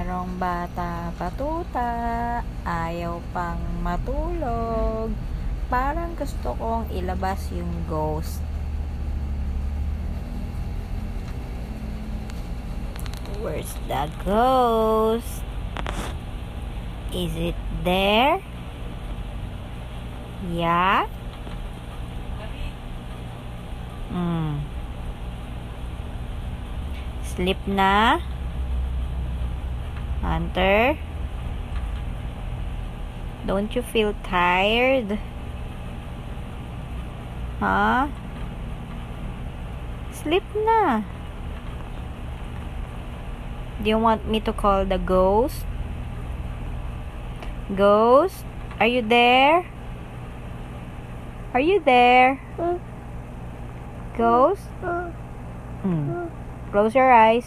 Merong bata patuta, ayaw pang matulog. Parang gusto kong ilabas yung ghost. Where's the ghost? Is it there? Yeah? Sleep na? Hunter? Don't you feel tired? Huh? Sleep na. Do you want me to call the ghost? Ghost? Are you there? Are you there? Ghost? Close your eyes.